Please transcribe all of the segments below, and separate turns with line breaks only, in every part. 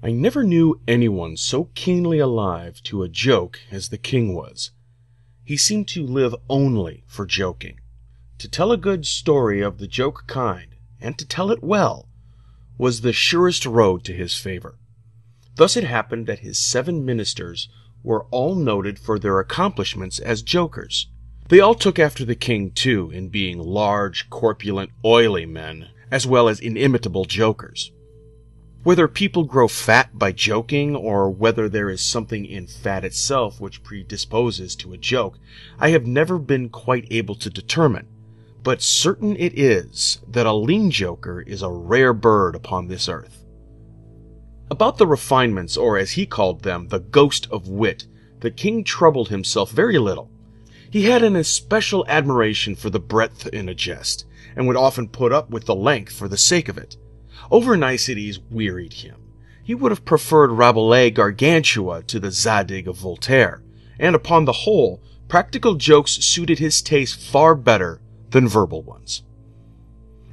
I never knew anyone so keenly alive to a joke as the king was. He seemed to live only for joking. To tell a good story of the joke kind, and to tell it well, was the surest road to his favor. Thus it happened that his 7 ministers were all noted for their accomplishments as jokers. They all took after the king, too, in being large, corpulent, oily men, as well as inimitable jokers. Whether people grow fat by joking, or whether there is something in fat itself which predisposes to a joke, I have never been quite able to determine, but certain it is that a lean joker is a rare bird upon this earth. About the refinements, or as he called them, the ghost of wit, the king troubled himself very little. He had an especial admiration for the breadth in a jest, and would often put up with the length for the sake of it. Over-niceties wearied him. He would have preferred Rabelais' Gargantua to the Zadig of Voltaire, and upon the whole, practical jokes suited his taste far better than verbal ones.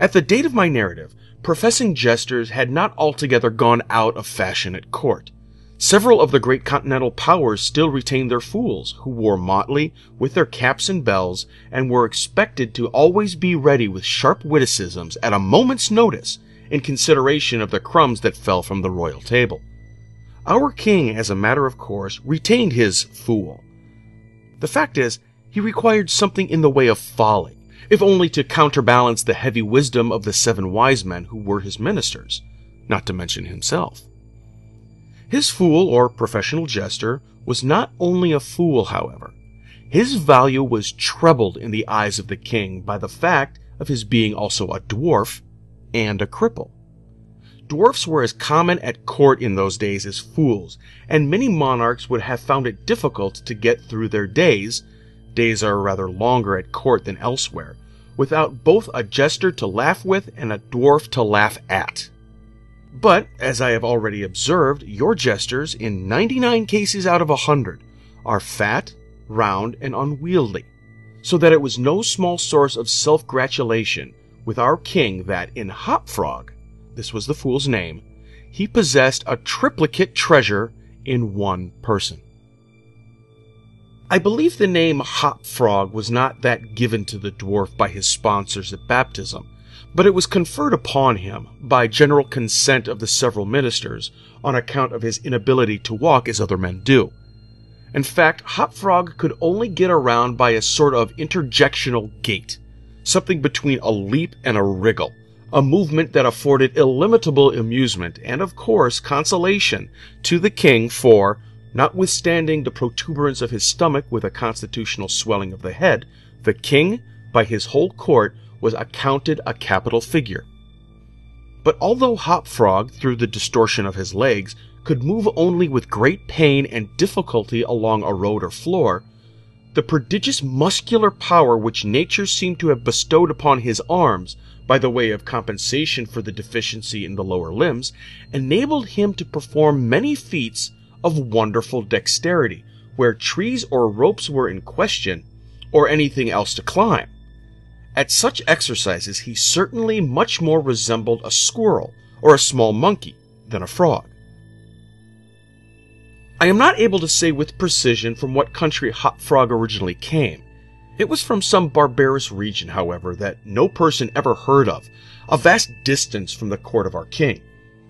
At the date of my narrative, professing jesters had not altogether gone out of fashion at court. Several of the great continental powers still retained their fools, who wore motley with their caps and bells, and were expected to always be ready with sharp witticisms at a moment's notice, in consideration of the crumbs that fell from the royal table. Our king, as a matter of course, retained his fool. The fact is, he required something in the way of folly, if only to counterbalance the heavy wisdom of the 7 wise men who were his ministers, not to mention himself. His fool, or professional jester, was not only a fool, however. His value was trebled in the eyes of the king by the fact of his being also a dwarf and a cripple. Dwarfs were as common at court in those days as fools, and many monarchs would have found it difficult to get through their days are rather longer at court than elsewhere, without both a jester to laugh with and a dwarf to laugh at. But, as I have already observed, your jesters, in 99 cases out of 100, are fat, round, and unwieldy, so that it was no small source of self-gratulation with our king that in Hop-Frog, this was the fool's name, he possessed a triplicate treasure in one person. I believe the name Hop-Frog was not that given to the dwarf by his sponsors at baptism, but it was conferred upon him by general consent of the several ministers on account of his inability to walk as other men do. In fact, Hop-Frog could only get around by a sort of interjectional gait, something between a leap and a wriggle, a movement that afforded illimitable amusement and, of course, consolation to the king, for, notwithstanding the protuberance of his stomach with a constitutional swelling of the head, the king, by his whole court, was accounted a capital figure. But although Hop-Frog, through the distortion of his legs, could move only with great pain and difficulty along a road or floor, the prodigious muscular power which nature seemed to have bestowed upon his arms, by the way of compensation for the deficiency in the lower limbs, enabled him to perform many feats of wonderful dexterity, where trees or ropes were in question, or anything else to climb. At such exercises he certainly much more resembled a squirrel or a small monkey than a frog. I am not able to say with precision from what country Hop-Frog originally came. It was from some barbarous region, however, that no person ever heard of, a vast distance from the court of our king.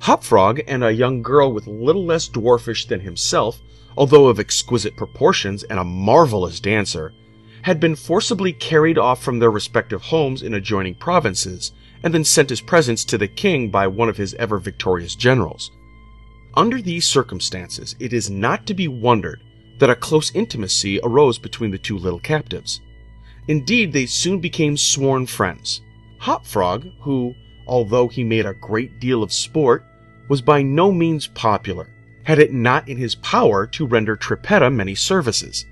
Hop-Frog and a young girl with little less dwarfish than himself, although of exquisite proportions and a marvelous dancer, had been forcibly carried off from their respective homes in adjoining provinces, and then sent as presents to the king by one of his ever-victorious generals. Under these circumstances, it is not to be wondered that a close intimacy arose between the 2 little captives. Indeed, they soon became sworn friends. Hop-Frog, who, although he made a great deal of sport, was by no means popular, had it not in his power to render Trippetta many services.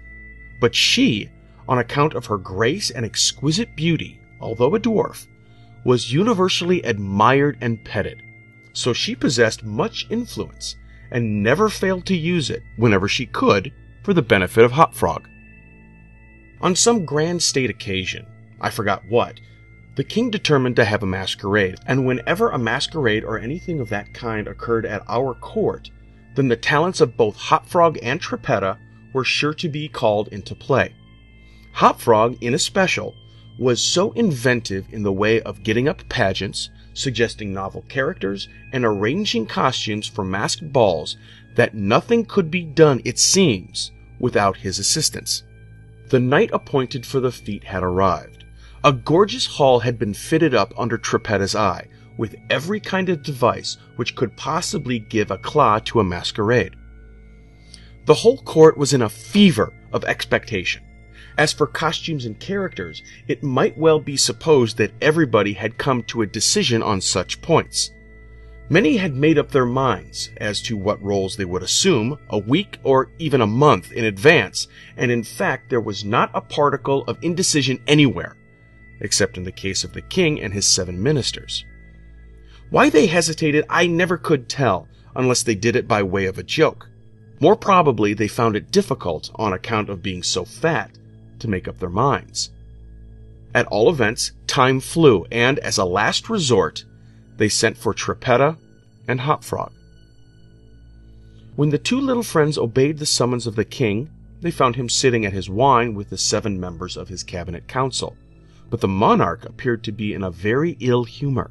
But she, on account of her grace and exquisite beauty, although a dwarf, was universally admired and petted, so she possessed much influence, and never failed to use it, whenever she could, for the benefit of Hop-Frog. On some grand state occasion, I forgot what, The king determined to have a masquerade, and whenever a masquerade or anything of that kind occurred at our court, then the talents of both Hop Frog and Trippetta were sure to be called into play. Hop Frog, in especial, was so inventive in the way of getting up pageants, suggesting novel characters, and arranging costumes for masked balls that nothing could be done, it seems, without his assistance. The night appointed for the feat had arrived. A gorgeous hall had been fitted up under Trippetta's eye, with every kind of device which could possibly give eclat to a masquerade. The whole court was in a fever of expectation. As for costumes and characters, it might well be supposed that everybody had come to a decision on such points. Many had made up their minds as to what roles they would assume a week or even a month in advance, and in fact there was not a particle of indecision anywhere, except in the case of the king and his 7 ministers. Why they hesitated I never could tell, unless they did it by way of a joke. More probably they found it difficult, on account of being so fat, to make up their minds. At all events, time flew, and as a last resort, they sent for Trippetta and Hop Frog. When the 2 little friends obeyed the summons of the king, they found him sitting at his wine with the 7 members of his cabinet council. But the monarch appeared to be in a very ill humor.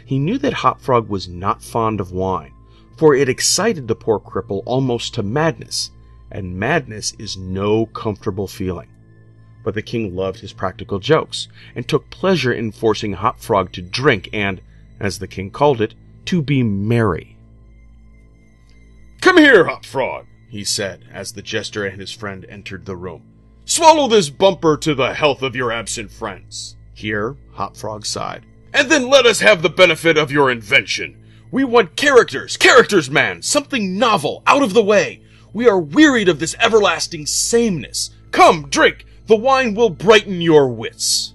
He knew that Hop Frog was not fond of wine, for it excited the poor cripple almost to madness, and madness is no comfortable feeling. But the king loved his practical jokes, and took pleasure in forcing Hop Frog to drink and, as the king called it, to be merry. "Come here, Hop Frog," he said, as the jester and his friend entered the room. "Swallow this bumper to the health of your absent friends." Here Hop Frog sighed. "And then let us have the benefit of your invention. We want characters, man, something novel, out of the way. We are wearied of this everlasting sameness. Come, drink, the wine will brighten your wits."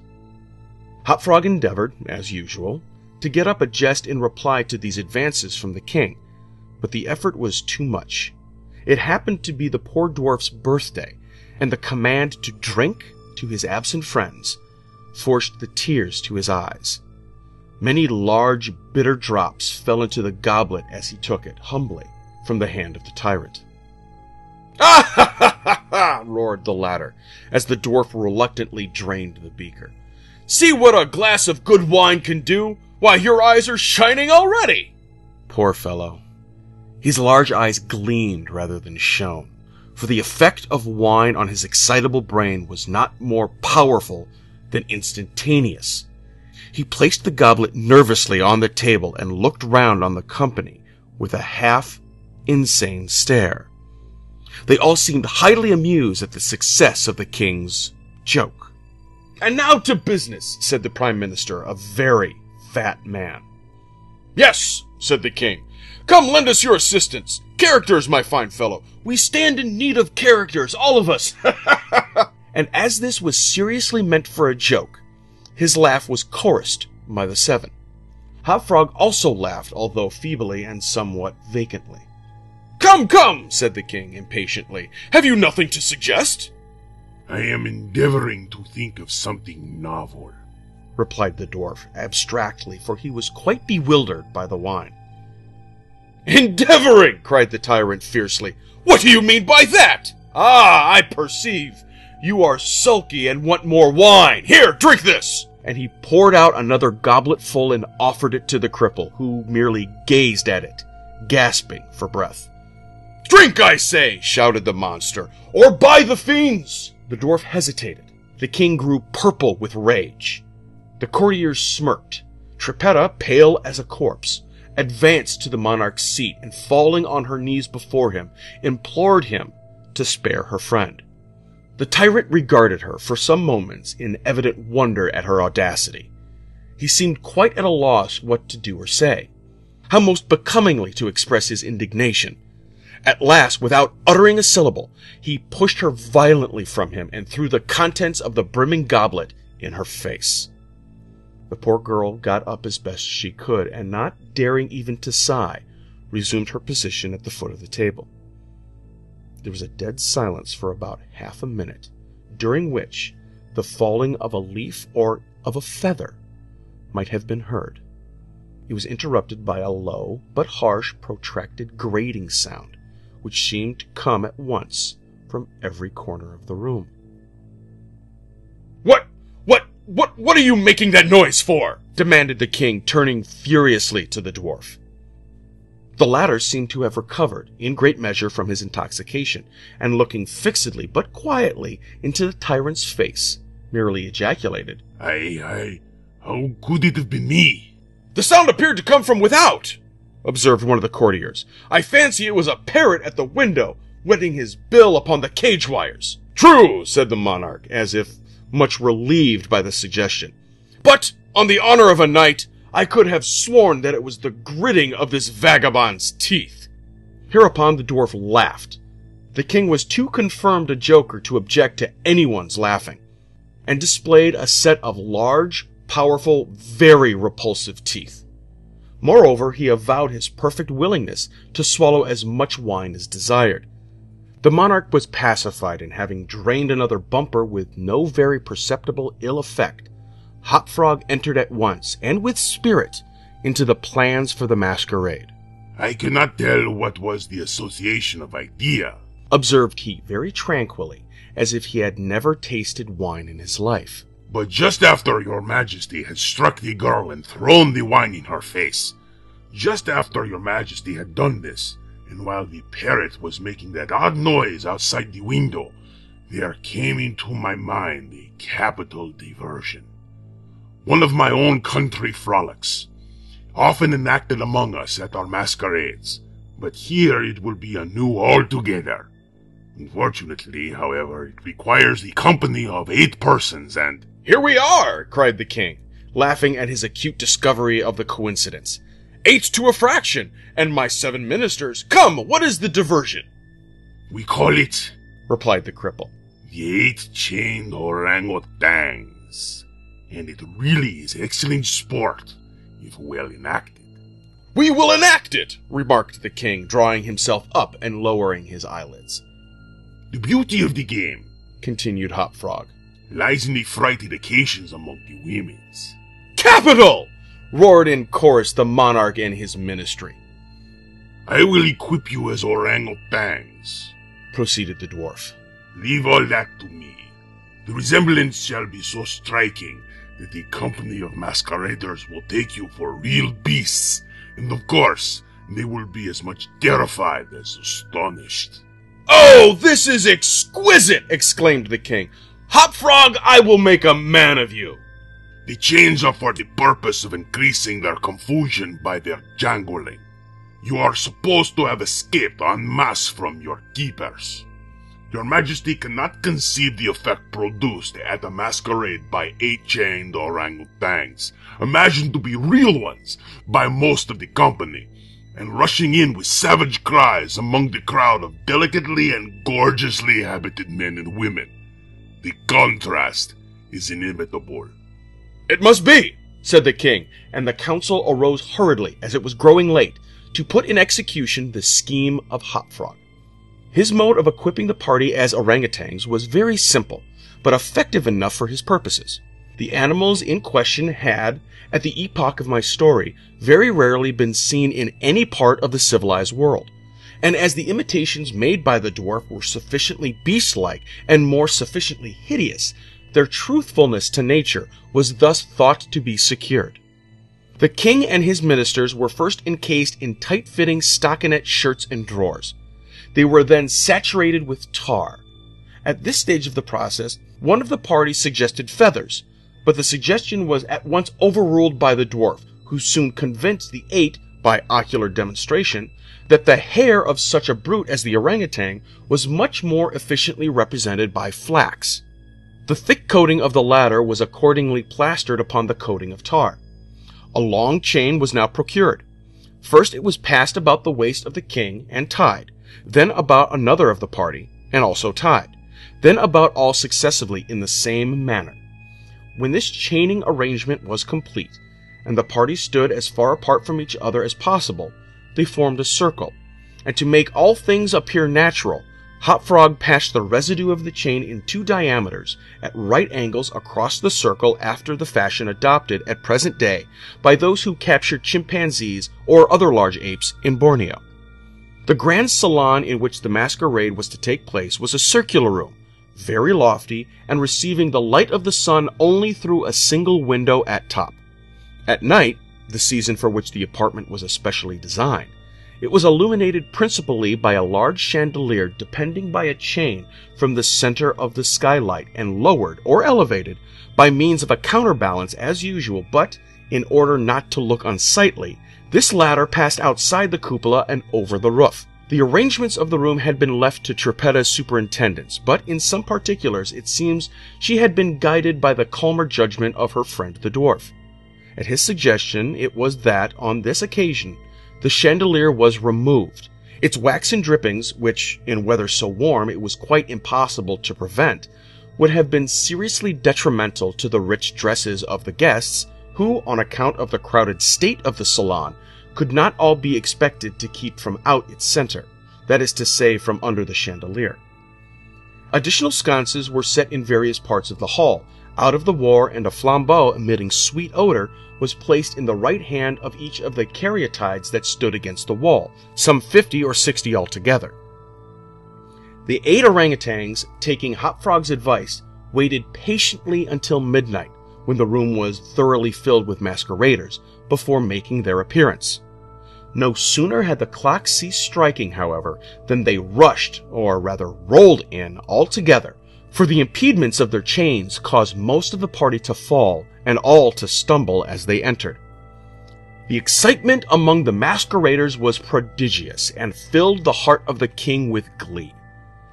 Hop Frog endeavored, as usual, to get up a jest in reply to these advances from the king, but the effort was too much. It happened to be the poor dwarf's birthday, and the command to drink to his absent friends forced the tears to his eyes. Many large, bitter drops fell into the goblet as he took it, humbly, from the hand of the tyrant. "Ah, ha, ha, ha, ha!" roared the latter, as the dwarf reluctantly drained the beaker. "See what a glass of good wine can do! Why, your eyes are shining already!" Poor fellow. His large eyes gleamed rather than shone, for the effect of wine on his excitable brain was not more powerful than instantaneous. He placed the goblet nervously on the table and looked round on the company with a half-insane stare. They all seemed highly amused at the success of the king's joke. "And now to business," said the Prime Minister, a very fat man. "Yes," said the king. "Come, lend us your assistance. Characters, my fine fellow. We stand in need of characters, all of us." And as this was seriously meant for a joke, his laugh was chorused by the 7. Hop Frog also laughed, although feebly and somewhat vacantly. "Come, come," said the king impatiently. "Have you nothing to suggest?"
"I am endeavoring to think of something novel,"
replied the dwarf abstractly, for he was quite bewildered by the wine. "Endeavoring!" cried the tyrant fiercely. "What do you mean by that? Ah, I perceive. You are sulky and want more wine. Here, drink this!" And he poured out another goblet full and offered it to the cripple, who merely gazed at it, gasping for breath. "Drink, I say!" shouted the monster, "or by the fiends!" The dwarf hesitated. The king grew purple with rage. The courtiers smirked. Trippetta, pale as a corpse, advanced to the monarch's seat and, falling on her knees before him, implored him to spare her friend. The tyrant regarded her for some moments in evident wonder at her audacity. He seemed quite at a loss what to do or say, how most becomingly to express his indignation. At last, without uttering a syllable, he pushed her violently from him and threw the contents of the brimming goblet in her face. The poor girl got up as best she could, and not daring even to sigh, resumed her position at the foot of the table. There was a dead silence for about half a minute, during which the falling of a leaf or of a feather might have been heard. It was interrupted by a low but harsh, protracted grating sound, which seemed to come at once from every corner of the room.
What are you making that noise for?"
demanded the king, turning furiously to the dwarf. The latter seemed to have recovered, in great measure, from his intoxication, and looking fixedly but quietly into the tyrant's face, merely ejaculated,
How could it have been me?"
"The sound appeared to come from without," observed one of the courtiers. "I fancy it was a parrot at the window, wetting his bill upon the cage wires."
"True," said the monarch, as if much relieved by the suggestion.
"But, on the honor of a knight, I could have sworn that it was the gritting of this vagabond's teeth."
Hereupon the dwarf laughed. The king was too confirmed a joker to object to anyone's laughing, and displayed a set of large, powerful, very repulsive teeth. Moreover, he avowed his perfect willingness to swallow as much wine as desired. The monarch was pacified, and having drained another bumper with no very perceptible ill effect, Hop-Frog entered at once, and with spirit, into the plans for the masquerade.
"I cannot tell what was the association of idea,"
observed he very tranquilly, as if he had never tasted wine in his life.
"but just after your majesty had struck the girl and thrown the wine in her face, just after your majesty had done this, and while the parrot was making that odd noise outside the window, there came into my mind a capital diversion. One of my own country frolics, often enacted among us at our masquerades, but here it will be anew altogether. Unfortunately, however, it requires the company of 8 persons, and—"
"Here we are!" cried the king, laughing at his acute discovery of the coincidence. "8 to a fraction, and my 7 ministers. Come, what is the diversion?"
"We call it,"
replied the cripple,
"the 8-chained ourang-outangs, and it really is excellent sport, if well enacted."
"We will enact it," remarked the king, drawing himself up and lowering his eyelids.
"The beauty of the game,"
continued Hop-Frog,
"lies in the frighted occasions among the women's."
"Capital!"
roared in chorus the monarch and his ministry.
"I will equip you as ourang-outangs,"
proceeded the dwarf.
"Leave all that to me. The resemblance shall be so striking that the company of masqueraders will take you for real beasts, and of course, they will be as much terrified as astonished."
"Oh, this is exquisite!" exclaimed the king. "Hop-Frog, I will make a man of you."
The chains are for the purpose of increasing their confusion by their jangling. You are supposed to have escaped en masse from your keepers. Your Majesty cannot conceive the effect produced at a masquerade by 8-chained ourang-outangs, imagined to be real ones by most of the company, and rushing in with savage cries among the crowd of delicately and gorgeously habited men and women. The contrast is inevitable.
"It must be,"
said the king, and the council arose hurriedly, as it was growing late, to put in execution the scheme of Hop-Frog. His mode of equipping the party as orangutans was very simple, but effective enough for his purposes. The animals in question had, at the epoch of my story, very rarely been seen in any part of the civilized world, and as the imitations made by the dwarf were sufficiently beast-like and more sufficiently hideous, their truthfulness to nature was thus thought to be secured. The king and his ministers were first encased in tight-fitting stockinette shirts and drawers. They were then saturated with tar. At this stage of the process, one of the party suggested feathers, but the suggestion was at once overruled by the dwarf, who soon convinced the 8, by ocular demonstration, that the hair of such a brute as the orangutan was much more efficiently represented by flax. The thick coating of the latter was accordingly plastered upon the coating of tar. A long chain was now procured. First it was passed about the waist of the king and tied, then about another of the party, and also tied, then about all successively in the same manner. When this chaining arrangement was complete, and the party stood as far apart from each other as possible, they formed a circle, and to make all things appear natural, Hop Frog passed the residue of the chain in 2 diameters at right angles across the circle after the fashion adopted at present day by those who captured chimpanzees or other large apes in Borneo. The grand salon in which the masquerade was to take place was a circular room, very lofty and receiving the light of the sun only through a single window at top. At night, the season for which the apartment was especially designed, it was illuminated principally by a large chandelier depending by a chain from the center of the skylight and lowered or elevated by means of a counterbalance as usual, but in order not to look unsightly, this ladder passed outside the cupola and over the roof. The arrangements of the room had been left to Trippetta's superintendence, but in some particulars it seems she had been guided by the calmer judgment of her friend the dwarf. At his suggestion it was that, on this occasion, the chandelier was removed. Its waxen drippings, which, in weather so warm it was quite impossible to prevent, would have been seriously detrimental to the rich dresses of the guests, who, on account of the crowded state of the salon, could not all be expected to keep from out its center, that is to say, from under the chandelier. Additional sconces were set in various parts of the hall, out of the war, and a flambeau emitting sweet odor was placed in the right hand of each of the caryatides that stood against the wall, some 50 or 60 altogether. The 8 orangutans, taking Hop Frog's advice, waited patiently until midnight, when the room was thoroughly filled with masqueraders, before making their appearance. No sooner had the clock ceased striking, however, than they rushed, or rather rolled in, all together, for the impediments of their chains caused most of the party to fall, and all to stumble as they entered. The excitement among the masqueraders was prodigious, and filled the heart of the king with glee.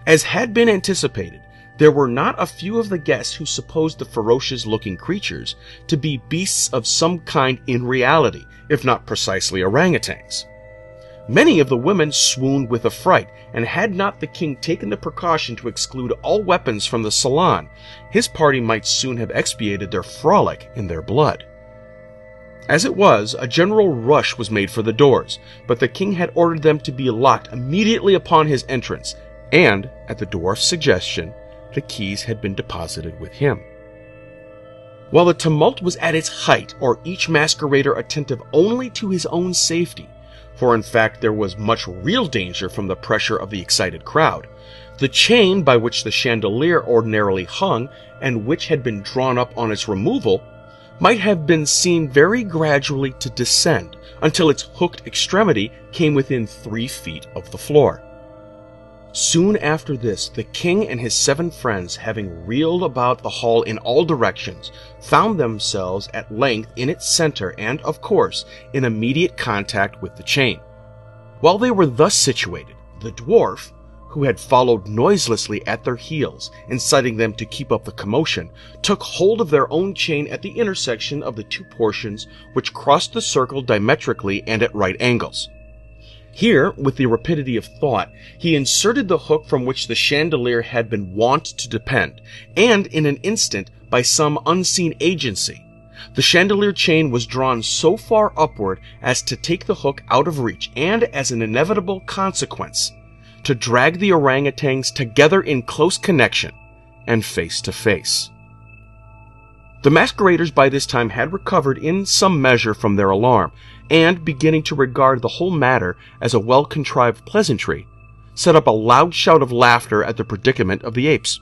As had been anticipated, there were not a few of the guests who supposed the ferocious-looking creatures to be beasts of some kind in reality, if not precisely orangutans. Many of the women swooned with affright, and had not the king taken the precaution to exclude all weapons from the salon, his party might soon have expiated their frolic in their blood. As it was, a general rush was made for the doors, but the king had ordered them to be locked immediately upon his entrance, and, at the dwarf's suggestion, the keys had been deposited with him. While the tumult was at its height, or each masquerader attentive only to his own safety, for in fact there was much real danger from the pressure of the excited crowd, the chain by which the chandelier ordinarily hung, and which had been drawn up on its removal, might have been seen very gradually to descend, until its hooked extremity came within 3 feet of the floor. Soon after this, the king and his 7 friends, having reeled about the hall in all directions, found themselves at length in its center and, of course, in immediate contact with the chain. While they were thus situated, the dwarf, who had followed noiselessly at their heels, inciting them to keep up the commotion, took hold of their own chain at the intersection of the 2 portions which crossed the circle diametrically and at right angles. Here, with the rapidity of thought, he inserted the hook from which the chandelier had been wont to depend, and in an instant, by some unseen agency, the chandelier chain was drawn so far upward as to take the hook out of reach, and, as an inevitable consequence, to drag the orangutans together in close connection and face to face. The masqueraders by this time had recovered in some measure from their alarm, and, beginning to regard the whole matter as a well-contrived pleasantry, set up a loud shout of laughter at the predicament of the apes.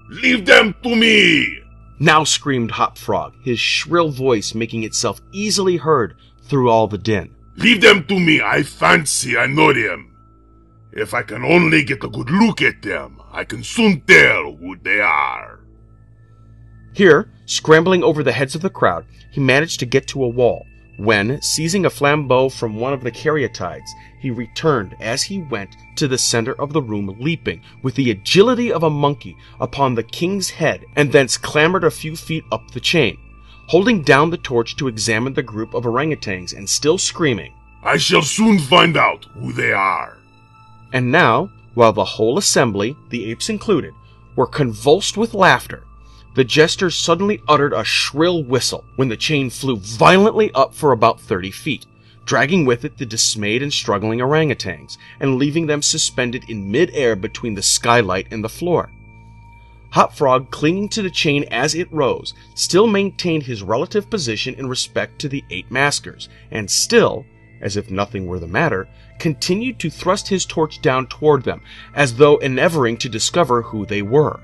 "Leave them to me!"
now screamed Hop Frog, his shrill voice making itself easily heard through all the din.
"Leave them to me, I fancy I know them. If I can only get a good look at them, I can soon tell who they are."
Here, scrambling over the heads of the crowd, he managed to get to a wall, when, seizing a flambeau from one of the caryatides, he returned as he went to the center of the room, leaping, with the agility of a monkey, upon the king's head, and thence clambered a few feet up the chain, holding down the torch to examine the group of orangutans, and still screaming,
"I shall soon find out who they are."
And now, while the whole assembly, the apes included, were convulsed with laughter, the jester suddenly uttered a shrill whistle, when the chain flew violently up for about 30 feet, dragging with it the dismayed and struggling orangutans, and leaving them suspended in mid-air between the skylight and the floor. Hop Frog, clinging to the chain as it rose, still maintained his relative position in respect to the 8 maskers, and still, as if nothing were the matter, continued to thrust his torch down toward them, as though endeavoring to discover who they were.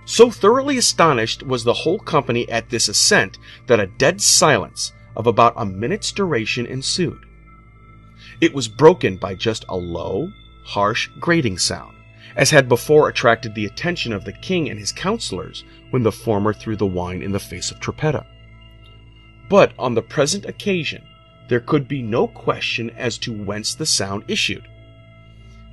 So thoroughly astonished was the whole company at this ascent that a dead silence of about a minute's duration ensued. It was broken by just a low, harsh, grating sound, as had before attracted the attention of the king and his counselors when the former threw the wine in the face of Trippetta. But on the present occasion, there could be no question as to whence the sound issued.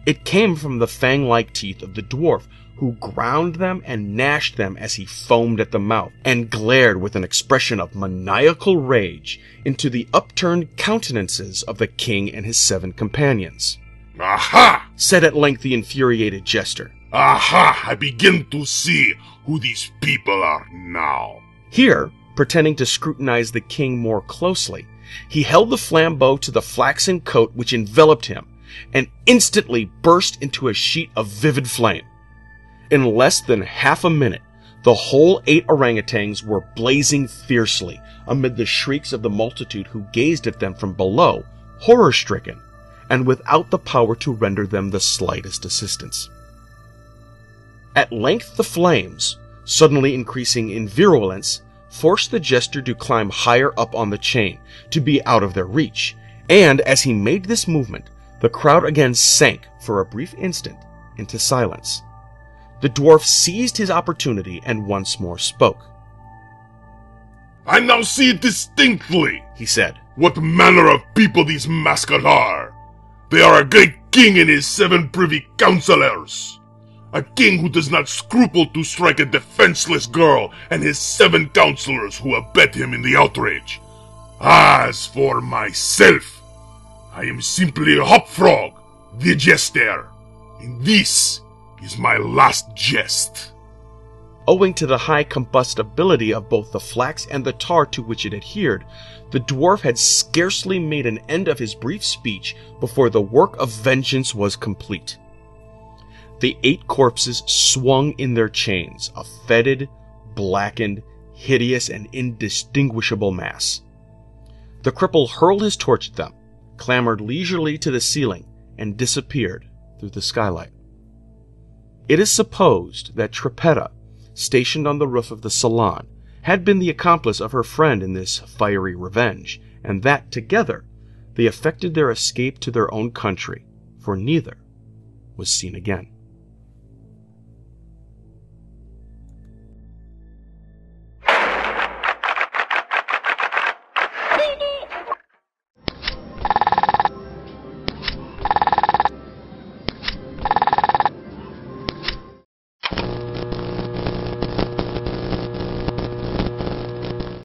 It came from the fang-like teeth of the dwarf, who ground them and gnashed them as he foamed at the mouth, and glared with an expression of maniacal rage into the upturned countenances of the king and his 7 companions.
"Aha!"
said at length the infuriated jester.
"Aha! I begin to see who these people are now."
Here, pretending to scrutinize the king more closely, he held the flambeau to the flaxen coat which enveloped him, and instantly burst into a sheet of vivid flame. In less than half a minute, the whole 8 orangutans were blazing fiercely amid the shrieks of the multitude who gazed at them from below, horror-stricken, and without the power to render them the slightest assistance. At length the flames, suddenly increasing in virulence, forced the jester to climb higher up on the chain, to be out of their reach, and as he made this movement, the crowd again sank for a brief instant into silence. The dwarf seized his opportunity and once more spoke.
"I now see distinctly,"
he said,
"what manner of people these maskers are. They are a great king and his 7 privy councillors. A king who does not scruple to strike a defenseless girl, and his 7 councillors who abet him in the outrage. As for myself, I am simply Hop Frog, the jester, and this is my last jest."
Owing to the high combustibility of both the flax and the tar to which it adhered, the dwarf had scarcely made an end of his brief speech before the work of vengeance was complete. The 8 corpses swung in their chains, a fetid, blackened, hideous, and indistinguishable mass. The cripple hurled his torch at them, clambered leisurely to the ceiling, and disappeared through the skylight. It is supposed that Trippetta, stationed on the roof of the salon, had been the accomplice of her friend in this fiery revenge, and that, together, they effected their escape to their own country, for neither was seen again.